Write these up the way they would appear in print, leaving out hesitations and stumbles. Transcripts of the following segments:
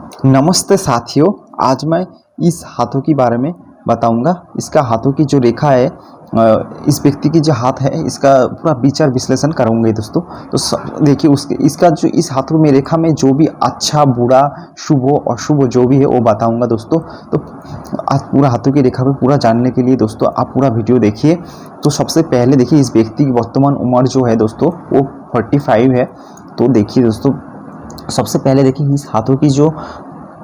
नमस्ते साथियों, आज मैं इस हाथों के बारे में बताऊंगा। इसका हाथों की जो रेखा है, इस व्यक्ति की जो हाथ है, इसका पूरा विचार विश्लेषण करूंगे दोस्तों। तो देखिए उसके इसका जो इस हाथों में रेखा में जो भी अच्छा बुरा शुभ और अशुभ जो भी है वो बताऊंगा दोस्तों। तो आज पूरा हाथों की रेखा को पूरा जानने के लिए दोस्तों आप पूरा वीडियो देखिए। तो सबसे पहले देखिए इस व्यक्ति की वर्तमान उम्र जो है दोस्तों वो 45 है। तो देखिए दोस्तों, सबसे पहले देखिए इस हाथों की जो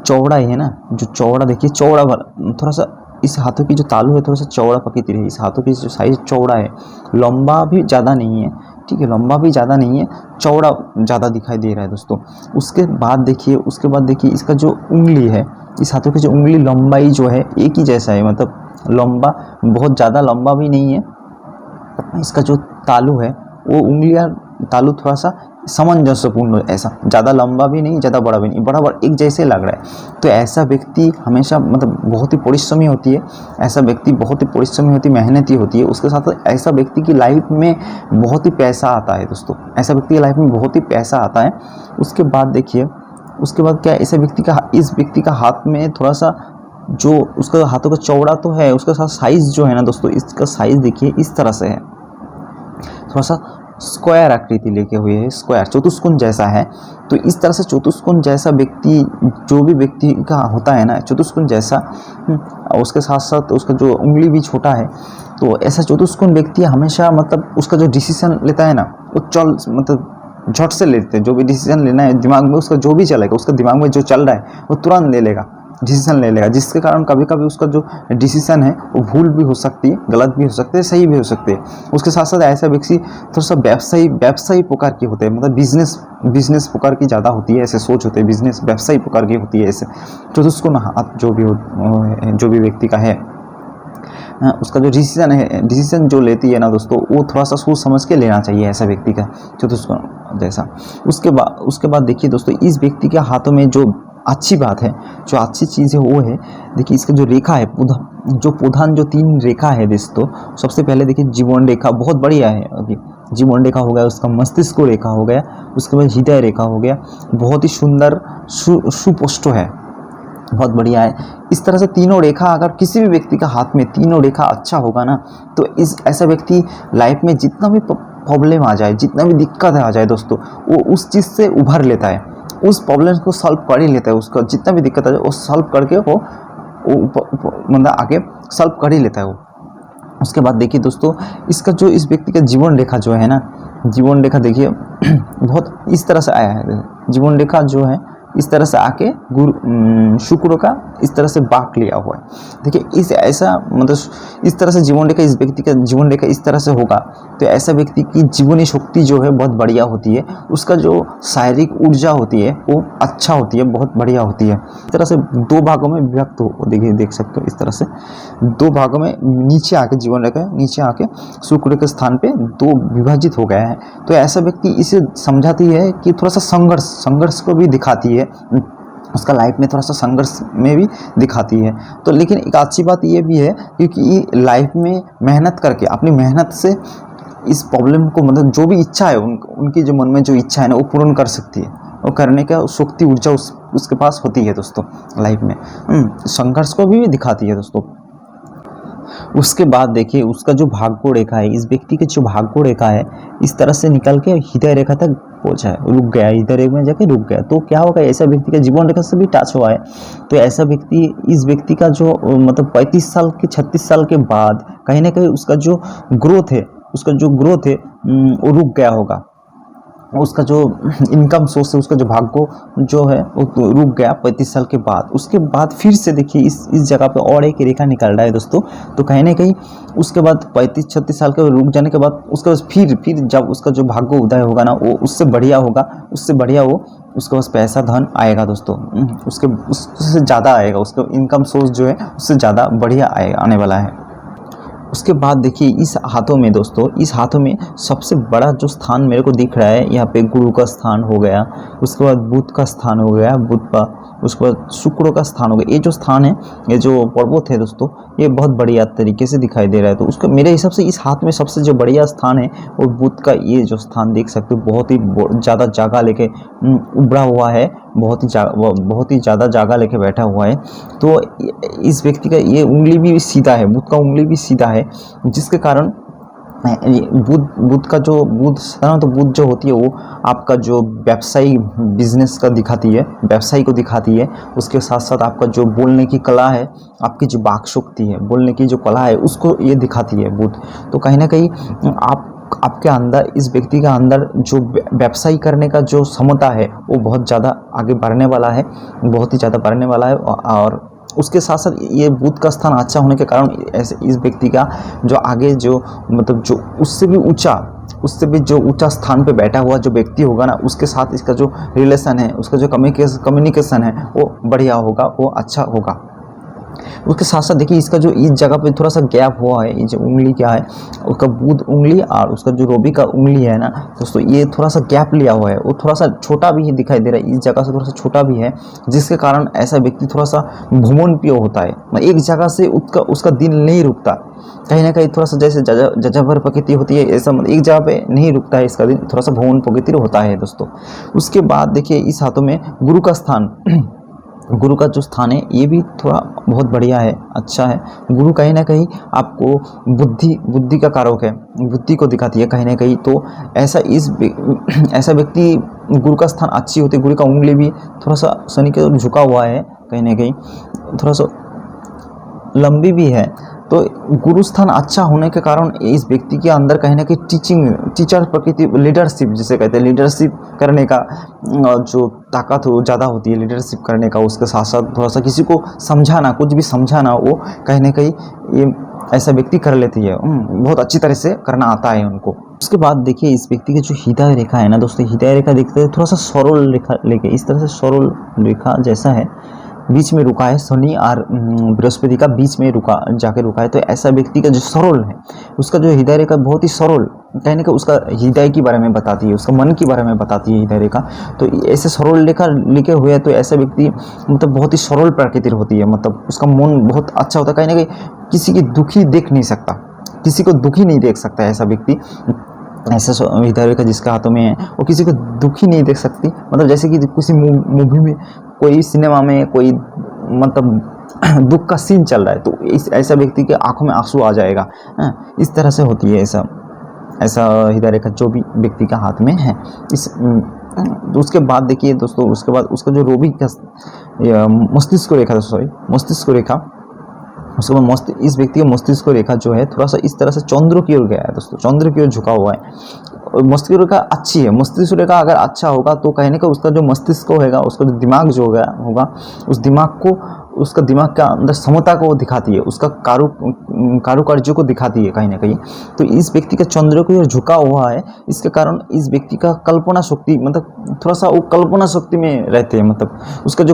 चौड़ाई है ना, जो चौड़ा देखिए चौड़ा थोड़ा सा इस हाथों की जो तालू है थोड़ा सा चौड़ा प्रकृति है। इस हाथों की जो साइज चौड़ा है, लंबा भी ज़्यादा नहीं है, ठीक है, लंबा भी ज़्यादा नहीं है, चौड़ा ज़्यादा दिखाई दे रहा है दोस्तों। उसके बाद देखिए इसका जो उंगली है, इस हाथों की जो उंगली लंबाई जो है एक ही जैसा है, मतलब लंबा, बहुत ज़्यादा लंबा भी नहीं है। इसका जो तालू है वो उंगलियां तालू थोड़ा सा सामंजस्यपूर्ण, ऐसा ज़्यादा लंबा भी नहीं ज़्यादा बड़ा भी नहीं, बराबर एक जैसे लग रहा है। तो ऐसा व्यक्ति हमेशा मतलब बहुत ही परिश्रमी होती है, ऐसा व्यक्ति बहुत ही परिश्रमी होती है, मेहनती होती है। उसके साथ ऐसा व्यक्ति की लाइफ में बहुत ही पैसा आता है दोस्तों, ऐसा व्यक्ति की लाइफ में बहुत ही पैसा आता है। उसके बाद देखिए, उसके बाद क्या, ऐसे व्यक्ति का, इस व्यक्ति का हाथ में थोड़ा सा जो उसका हाथों का चौड़ा तो है, उसके साथ साइज जो है ना दोस्तों, इसका साइज देखिए इस तरह से है, थोड़ा सा स्क्वायर आकृति लेके हुए है, स्क्वायर चतुष्कोण जैसा है। तो इस तरह से चतुष्कोण जैसा व्यक्ति जो भी व्यक्ति का होता है ना, चतुष्कोण जैसा, उसके साथ साथ उसका जो उंगली भी छोटा है। तो ऐसा चतुष्कोण व्यक्ति हमेशा मतलब उसका जो डिसीजन लेता है ना वो मतलब झट से लेते हैं। जो भी डिसीजन लेना है दिमाग में उसका जो भी चलेगा, उसका दिमाग में जो चल रहा है वो तुरंत ले लेगा, डिसीजन ले लेगा, जिसके कारण कभी कभी उसका जो डिसीजन है वो भूल भी हो सकती है, गलत भी हो सकते हैं, सही भी हो सकते हैं। उसके साथ साथ ऐसा व्यक्ति थोड़ा सा व्यवसायी प्रकार की होते हैं, मतलब बिजनेस प्रकार की ज़्यादा होती है, ऐसे सोच होते हैं, बिजनेस व्यवसायी प्रकार की होती है ऐसे। तो उसको ना हाथ जो भी व्यक्ति का है, उसका जो डिसीजन जो लेती है ना दोस्तों, वो थोड़ा सा सोच समझ के लेना चाहिए ऐसा व्यक्ति का, चतुष्कोण जैसा। उसके बाद देखिए दोस्तों, इस व्यक्ति के हाथों में जो अच्छी बात है, जो अच्छी चीज़ है वो है, देखिए इसका जो रेखा है प्रधान जो 3 रेखा है दोस्तों। सबसे पहले देखिए जीवन रेखा बहुत बढ़िया है, अभी जीवन रेखा हो गया, उसका मस्तिष्क रेखा हो गया, उसके बाद हृदय रेखा हो गया, बहुत ही सुंदर सुस्पष्ट है, बहुत बढ़िया है। इस तरह से तीनों रेखा अगर किसी भी व्यक्ति का हाथ में तीनों रेखा अच्छा होगा ना, तो ऐसा व्यक्ति लाइफ में जितना भी प्रॉब्लम आ जाए, जितना भी दिक्कत आ जाए दोस्तों, वो उस चीज़ से उभर लेता है, उस प्रॉब्लम को सॉल्व कर ही लेता है। उसका जितना भी दिक्कत आ जाए वो सॉल्व करके वो मतलब आगे सॉल्व कर ही लेता है वो। उसके बाद देखिए दोस्तों, इसका जो इस व्यक्ति का जीवन रेखा जो है ना, जीवन रेखा देखिए बहुत इस तरह से आया है। जीवन रेखा जो है इस तरह से आके शुक्र का इस तरह से बांट लिया हुआ है। देखिए इस तरह से जीवन रेखा, इस व्यक्ति का जीवन रेखा इस तरह से होगा तो ऐसा व्यक्ति की जीवनी शक्ति जो है बहुत बढ़िया होती है, उसका जो शारीरिक ऊर्जा होती है वो अच्छा होती है, बहुत बढ़िया होती है। इस तरह से 2 भागों में विभक्त हो, देखिए देख सकते हो, इस तरह से 2 भागों में नीचे आके जीवन रेखा नीचे आके शुक्र के स्थान पे 2 विभाजित हो गया है। तो ऐसा व्यक्ति इसे समझाती है कि थोड़ा सा संघर्ष को भी दिखाती है, उसका लाइफ में थोड़ा सा संघर्ष में भी दिखाती है। तो लेकिन एक अच्छी बात ये भी है क्योंकि लाइफ में मेहनत करके, अपनी मेहनत से इस प्रॉब्लम को, मतलब जो भी इच्छा है उनकी जो मन में जो इच्छा है ना वो पूर्ण कर सकती है, वो करने का शक्ति ऊर्जा उसके पास होती है दोस्तों लाइफ में। संघर्ष को भी दिखाती है दोस्तों। उसके बाद देखिए उसका जो भाग्य रेखा है, इस व्यक्ति की जो भाग्य रेखा है इस तरह से निकल के हृदय रेखा तक पहुंचा है, रुक गया, हृदय रेखा में जाके रुक गया। तो क्या होगा, ऐसा व्यक्ति का जीवन रेखा से भी टच हुआ है। तो ऐसा व्यक्ति, इस व्यक्ति का जो मतलब 35 साल के 36 साल के बाद कहीं ना कहीं उसका जो ग्रोथ है वो रुक गया होगा, उसका जो इनकम सोर्स है, उसका जो भाग्य जो है वो तो रुक गया 35 साल के बाद। उसके बाद फिर से देखिए इस जगह पे और एक रेखा निकल रहा है दोस्तों। तो कहीं ना कहीं उसके बाद 35-36 साल के रुक जाने के बाद उसके बाद फिर जब उसका जो भाग्य उदय होगा ना वो उससे बढ़िया होगा, उससे बढ़िया वो उसके पास पैसा धन आएगा दोस्तों, उससे ज़्यादा आएगा, उसका इनकम सोर्स जो है उससे ज़्यादा बढ़िया आने वाला है। उसके बाद देखिए इस हाथों में दोस्तों, इस हाथों में सबसे बड़ा जो स्थान मेरे को दिख रहा है, यहाँ पे गुरु का स्थान हो गया, उसके बाद बुध का स्थान हो गया, बुध का उसके बाद शुक्र का स्थान होगा। ये जो स्थान है, ये जो पर्वत है दोस्तों, ये बहुत बढ़िया तरीके से दिखाई दे रहा है। तो उसका मेरे हिसाब से इस हाथ में सबसे जो बढ़िया स्थान है वो बुध का ये जो स्थान देख सकते हो, बहुत ही ज़्यादा जगह लेके उभरा हुआ है, बहुत ही ज़्यादा जगह लेके बैठा हुआ है। तो इस व्यक्ति का ये उंगली भी सीधा है, बुध का उंगली भी सीधा है, जिसके कारण बुध का जो तो बुध जो होती है वो आपका जो व्यवसायी बिजनेस का दिखाती है, व्यवसायी को दिखाती है। उसके साथ साथ आपका जो बोलने की कला है, आपकी जो वाक शक्ति है, बोलने की जो कला है, उसको ये दिखाती है बुध। तो कहीं ना कहीं आपके अंदर, इस व्यक्ति का अंदर जो व्यवसाय करने का जो क्षमता है वो बहुत ज़्यादा आगे बढ़ने वाला है, बहुत ही ज़्यादा बढ़ने वाला है। और उसके साथ साथ ये बुध का स्थान अच्छा होने के कारण ऐसे इस व्यक्ति का जो आगे जो मतलब जो उससे भी जो ऊंचा स्थान पे बैठा हुआ जो व्यक्ति होगा ना, उसके साथ इसका जो रिलेशन है, उसका जो कम्युनिकेशन है वो बढ़िया होगा, वो अच्छा होगा। उसके साथ साथ देखिए इसका जो इस जगह पे थोड़ा सा गैप हुआ है, ये जो उंगली क्या है, उसका बुध उंगली और उसका जो रोबी का उंगली है ना दोस्तों, ये थोड़ा सा गैप लिया हुआ है, वो थोड़ा सा छोटा भी दिखाई दे रहा है, इस जगह से थोड़ा सा छोटा भी है, जिसके कारण ऐसा व्यक्ति थोड़ा सा भ्रमणप्रिय होता है। एक जगह से उसका दिल नहीं रुकता, कहीं ना कहीं थोड़ा सा जैसे जजावर प्रकृति होती है, ऐसा एक जगह पे नहीं रुकता है इसका दिन, थोड़ा सा भ्रमण प्रकृति होता है दोस्तों। उसके बाद देखिए इस हाथों में गुरु का स्थान गुरु का जो स्थान है ये भी थोड़ा बहुत बढ़िया है, अच्छा है। गुरु कहीं ना कहीं आपको बुद्धि का कारक है, बुद्धि को दिखाती है कहीं ना कहीं। तो ऐसा व्यक्ति, गुरु का स्थान अच्छी होती है, गुरु का उंगली भी थोड़ा सा शनि के ओर झुका हुआ है, कहीं ना कहीं थोड़ा सा लंबी भी है। तो गुरु स्थान अच्छा होने के कारण इस व्यक्ति के अंदर कहीं ना कहीं टीचर प्रकृति, लीडरशिप जिसे कहते हैं, लीडरशिप करने का जो ताकत हो ज़्यादा होती है, लीडरशिप करने का। उसके साथ साथ थोड़ा सा किसी को समझाना, कुछ भी समझाना, वो कहीं ना कहीं ये ऐसा व्यक्ति कर लेती है, बहुत अच्छी तरह से करना आता है उनको। उसके बाद देखिए इस व्यक्ति की जो हृदय रेखा है ना दोस्तों, हृदय रेखा देखते हैं थोड़ा सा सरल रेखा लेके, इस तरह से सरल रेखा जैसा है, बीच में रुका है, शनि और बृहस्पति का बीच में जाके रुका है। तो ऐसा व्यक्ति का जो सरल है, उसका जो हृदय रेखा बहुत ही सरल, कहने का उसका हृदय के बारे में बताती है, उसका मन के बारे में बताती है हृदय रेखा। तो ऐसे सरल रेखा लिखे हुए तो ऐसा व्यक्ति मतलब बहुत ही सरल प्रकृति होती है, मतलब उसका मन बहुत अच्छा होता है, कहीं ना कहीं किसी की दुखी देख नहीं सकता, किसी को दुखी नहीं देख सकता ऐसा व्यक्ति। ऐसा हृदय रेखा जिसका हाथों में है वो किसी को दुखी नहीं देख सकती, मतलब जैसे कि किसी मूवी में, कोई सिनेमा में कोई मतलब दुख का सीन चल रहा है, तो ऐसा व्यक्ति के आंखों में आंसू आ जाएगा, इस तरह से होती है ऐसा हृदय रेखा जो भी व्यक्ति का हाथ में है। तो उसके बाद देखिए दोस्तों, उसके बाद उसका जो रोबी का मस्तिष्क रेखा, उसके बाद इस व्यक्ति का मस्तिष्क रेखा जो है थोड़ा सा इस तरह से चंद्र की ओर गया है दोस्तों, चंद्र की ओर झुका हुआ है। मस्तिष्क रेखा अच्छी है, मस्तिष्क रेखा अगर अच्छा होगा तो कहने का उसका जो मस्तिष्क होगा, उसका जो दिमाग जो होगा उस दिमाग को, उसका दिमाग का अंदर क्षमता को दिखाती है, उसका कारुकार्य को दिखाती है कहीं ना कहीं। तो इस व्यक्ति का चंद्र की ओर झुका हुआ है, इसके कारण इस व्यक्ति का कल्पना शक्ति, मतलब थोड़ा सा वो कल्पना शक्ति में रहते हैं, मतलब उसका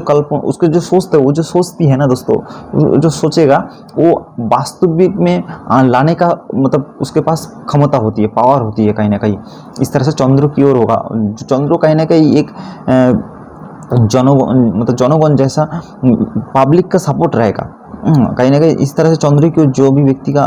जो सोचता है, वो जो सोचती है ना दोस्तों, जो सोचेगा वो वास्तविक में लाने का मतलब उसके पास क्षमता होती है, पावर होती है कहीं ना कहीं। इस तरह से चंद्र की ओर होगा, चंद्र कहीं ना कहीं एक जनगण जैसा पब्लिक का सपोर्ट रहेगा, कहीं ना कहीं। इस तरह से चंद्र की जो भी व्यक्ति का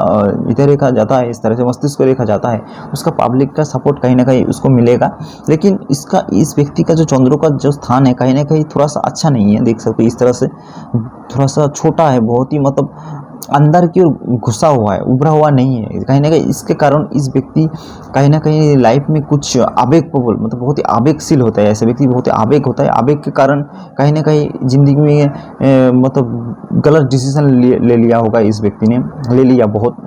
हृदय रेखा जाता है, इस तरह से मस्तिष्क रेखा जाता है, उसका पब्लिक का सपोर्ट कहीं ना कहीं उसको मिलेगा। लेकिन इस व्यक्ति का जो चंद्र का जो स्थान है कहीं ना कहीं थोड़ा सा अच्छा नहीं है, देख सकते इस तरह से थोड़ा सा छोटा है, बहुत ही मतलब अंदर की ओर घुसा हुआ है, उभरा हुआ नहीं है कहीं ना कहीं। इसके कारण इस व्यक्ति कहीं ना कहीं लाइफ में कुछ आवेगप्रबल, मतलब बहुत ही आवेगशील होता है, ऐसा व्यक्ति बहुत ही आवेग होता है। आवेग के कारण कहीं ना कहीं जिंदगी में मतलब गलत डिसीजन ले लिया होगा, इस व्यक्ति ने ले लिया बहुत।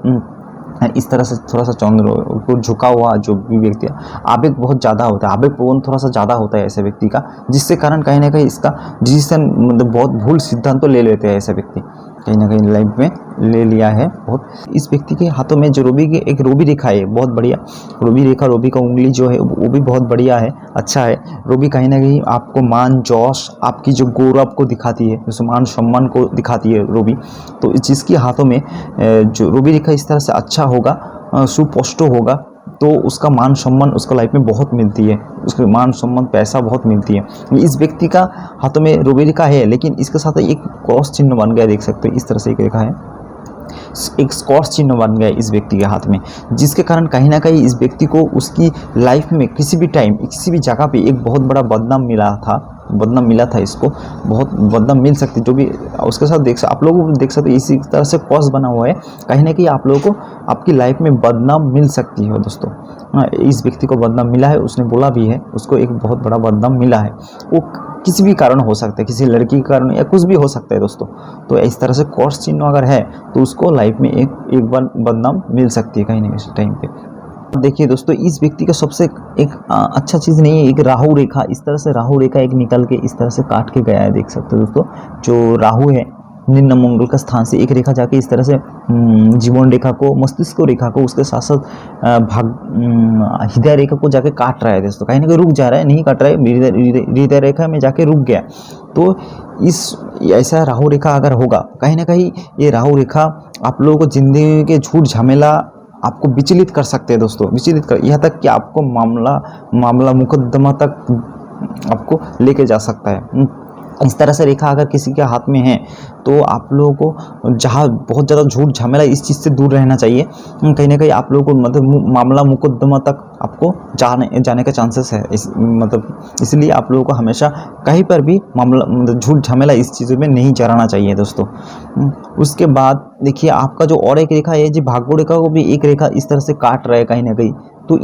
इस तरह से थोड़ा सा चंद्र को झुका हुआ जो भी व्यक्ति है, आवेग बहुत ज़्यादा होता है, आवेग प्रवण थोड़ा सा ज़्यादा होता है ऐसे व्यक्ति का, जिससे कारण कहीं ना कहीं इसका डिसीजन मतलब बहुत भूल सिद्धांत तो ले लेते हैं ऐसे व्यक्ति, कहीं ना कहीं लाइफ में ले लिया है बहुत। इस व्यक्ति के हाथों में जो एक रोबी रेखा है, बहुत बढ़िया रोबी रेखा, रोबी का उंगली जो है वो भी बहुत बढ़िया है, अच्छा है। रोबी कहीं ना कहीं आपको मान जोश, आपकी जो गौरव को दिखाती है, जो मान सम्मान को दिखाती है रोबी। तो जिसके हाथों में जो रोबी रेखा इस तरह से अच्छा होगा, सुस्पष्ट होगा, तो उसका मान सम्मान उसको लाइफ में बहुत मिलती है, उसके मान सम्मान पैसा बहुत मिलती है। इस व्यक्ति का हाथों में रुबी रेखा है, लेकिन इसके साथ एक क्रॉस चिन्ह बन गया, देख सकते हो इस तरह से एक रेखा है, एक क्रॉस चिन्ह बन गया इस व्यक्ति के हाथ में, जिसके कारण कहीं ना कहीं इस व्यक्ति को उसकी लाइफ में किसी भी टाइम किसी भी जगह पे एक बहुत बड़ा बदनाम मिला था इसको, बहुत बदनाम मिल सकती, जो भी उसके साथ आप लोगों को देख सकते हैं इसी तरह से क्रॉस बना हुआ है, कहीं ना कहीं आप लोगों को आपकी लाइफ में बदनाम मिल सकती है दोस्तों। इस व्यक्ति को बदनाम मिला है, उसने बोला भी है उसको एक बहुत बड़ा बदनाम मिला है, वो किसी भी कारण हो सकता है, किसी लड़की के कारण या कुछ भी हो सकता है दोस्तों। तो इस तरह से क्रॉस चिन्ह अगर है तो उसको लाइफ में एक बार बदनाम मिल सकती है कहीं ना कहीं टाइम पे। देखिए दोस्तों, इस व्यक्ति का सबसे एक अच्छा चीज़ नहीं है, एक राहु रेखा, इस तरह से राहु रेखा एक निकल के इस तरह से काट के गया है, देख सकते हो दोस्तों। जो राहु है निम्न मंगल का स्थान से एक रेखा जाके इस तरह से जीवन रेखा को, मस्तिष्क रेखा को, उसके साथ साथ हृदय रेखा को जाके काट रहा है दोस्तों, कहीं ना कहीं रुक जा रहा है, नहीं काट रहा है, हृदय रेखा में जाके रुक गया। तो इस ऐसा राहु रेखा अगर होगा, कहीं ना कहीं ये राहु रेखा आप लोगों को जिंदगी के झूठ झमेला आपको विचलित कर सकते हैं दोस्तों, विचलित कर, यहाँ तक कि आपको मामला मुकदमा तक आपको लेके जा सकता है। इस तरह से रेखा अगर किसी के हाथ में है तो आप लोगों को जहाँ बहुत ज़्यादा झूठ झमेला, इस चीज़ से दूर रहना चाहिए। कहीं ना कहीं आप लोगों को मतलब मामला मुकदमा तक आपको जाने का चांसेस है, इसलिए आप लोगों को हमेशा कहीं पर भी मामला मतलब झूठ झमेला इस चीज़ों में नहीं चढ़ाना चाहिए दोस्तों। उसके बाद देखिए आपका जो और एक रेखा है, जी भाग्य रेखा को भी एक रेखा इस तरह से काट रहा है कहीं ना कहीं। तो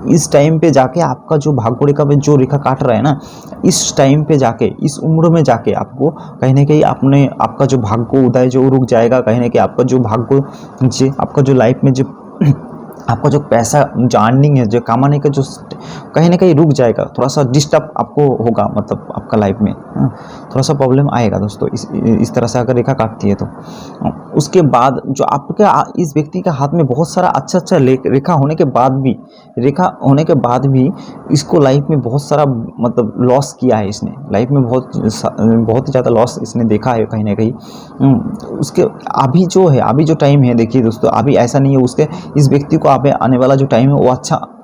इस टाइम पे जाके आपका जो भाग्य रेखा पे जो रेखा काट रहा है ना, इस टाइम पे जाके, इस उम्र में जाके आपको कहीं ना कहीं आपका जो भाग्य उदय जो रुक जाएगा, कहीं ना कहीं आपका जो भाग्य आपका जो लाइफ में जो आपका जो पैसा जो अर्निंग है, जो कमाने का जो कहीं ना कहीं रुक जाएगा, थोड़ा सा डिस्टर्ब आपको होगा, मतलब आपका लाइफ में थोड़ा सा प्रॉब्लम आएगा दोस्तों, इस तरह से अगर रेखा काटती है तो। उसके बाद जो आपके इस व्यक्ति के हाथ में बहुत सारा अच्छा रेखा होने के बाद भी इसको लाइफ में बहुत सारा मतलब लॉस किया है इसने, लाइफ में बहुत ही ज़्यादा लॉस इसने देखा है कहीं ना कहीं। उसके अभी जो टाइम है, देखिए दोस्तों, अभी ऐसा नहीं है, उसके इस व्यक्ति को आने वाला जो टाइम है वो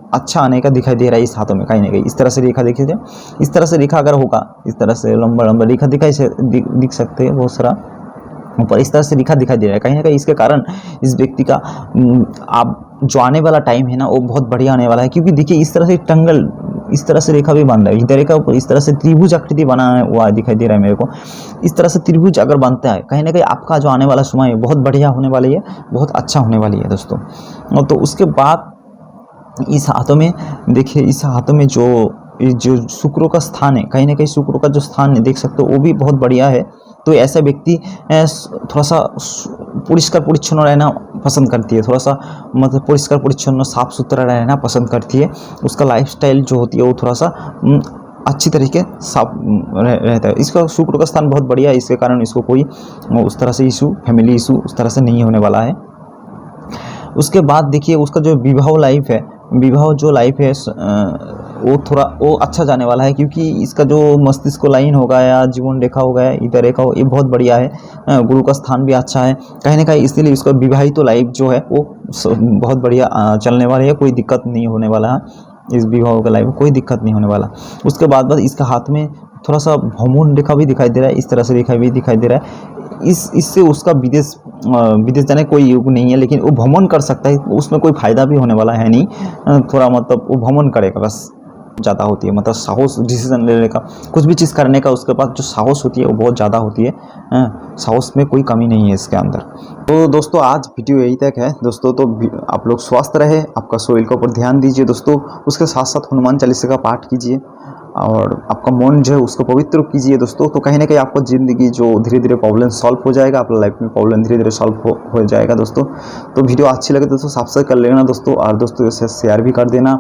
अच्छा आने का दिखाई दे रहा है इस हाथों में कहीं ना कहीं। इस तरह से रेखा देखिए, इस तरह से रेखा अगर होगा, इस तरह से लंबा रेखा दिख सकते हैं बहुत सारा ऊपर, इस तरह से रेखा दिखाई दे रहा है कहीं ना कहीं। इसके कारण इस व्यक्ति का आप जो आने वाला टाइम है ना वो बहुत बढ़िया आने वाला है, क्योंकि देखिए इस तरह से टंगल, इस तरह से रेखा भी बन रहा है, इधर रेखा ऊपर इस तरह से त्रिभुज आकृति बना हुआ दिखाई दे रहा है मेरे को। इस तरह से त्रिभुज अगर बनता है, कहीं ना कहीं आपका जो आने वाला समय है बहुत बढ़िया होने वाली है, बहुत अच्छा होने वाली है दोस्तों। तो उसके बाद इस हाथों में देखिए, इस हाथों में जो शुक्र का स्थान है, कहीं ना कहीं शुक्र का जो स्थान है देख सकते हो वो भी बहुत बढ़िया है। तो ऐसा व्यक्ति थोड़ा सा परिष्कार परिच्छन्न रहना पसंद करती है, थोड़ा सा मतलब परिष्कार परिच्छन्न साफ सुथरा रहना पसंद करती है। उसका लाइफस्टाइल जो होती है वो थोड़ा सा अच्छी तरीके साफ रहता है। इसका शुक्र का स्थान बहुत बढ़िया है, इसके कारण इसको कोई उस तरह से फैमिली इशू उस तरह से नहीं होने वाला है। उसके बाद देखिए उसका जो विवाह लाइफ है वो अच्छा जाने वाला है, क्योंकि इसका जो मस्तिष्क लाइन होगा या जीवन रेखा होगा या इधर रेखा हो, ये बहुत बढ़िया है। गुरु का स्थान भी अच्छा है कहीं ना कहीं, इसलिए इसका विवाहित लाइफ जो है वो बहुत बढ़िया चलने वाली है, कोई दिक्कत नहीं होने वाला है, इस विवाह का लाइफ में कोई दिक्कत नहीं होने वाला। उसके बाद इसका हाथ में थोड़ा सा भ्रमण रेखा भी दिखाई दे रहा है, इस तरह से रेखा भी दिखाई दे रहा है। इससे उसका विदेश जाने कोई योग नहीं है, लेकिन वो भ्रमण कर सकता है, उसमें कोई फायदा भी होने वाला है नहीं, थोड़ा मतलब वो भ्रमण करेगा बस, ज़्यादा होती है मतलब साहस डिसीजन लेने का, कुछ भी चीज़ करने का उसके पास जो साहस होती है वो बहुत ज़्यादा होती है, साहस में कोई कमी नहीं है इसके अंदर। तो दोस्तों आज वीडियो यही तक है दोस्तों, तो आप लोग स्वस्थ रहे, आपका सोइल के ऊपर ध्यान दीजिए दोस्तों, उसके साथ साथ हनुमान चालीसा का पाठ कीजिए और आपका मन जो है उसको पवित्र कीजिए दोस्तों। तो कहीं ना कहीं आपको ज़िंदगी जो धीरे धीरे प्रॉब्लम सॉल्व हो जाएगा, आपकी लाइफ में प्रॉब्लम धीरे धीरे सॉल्व हो जाएगा दोस्तों। तो वीडियो अच्छी लगे दोस्तों सब्सक्राइब कर लेना दोस्तों, और दोस्तों इसे शेयर भी कर देना।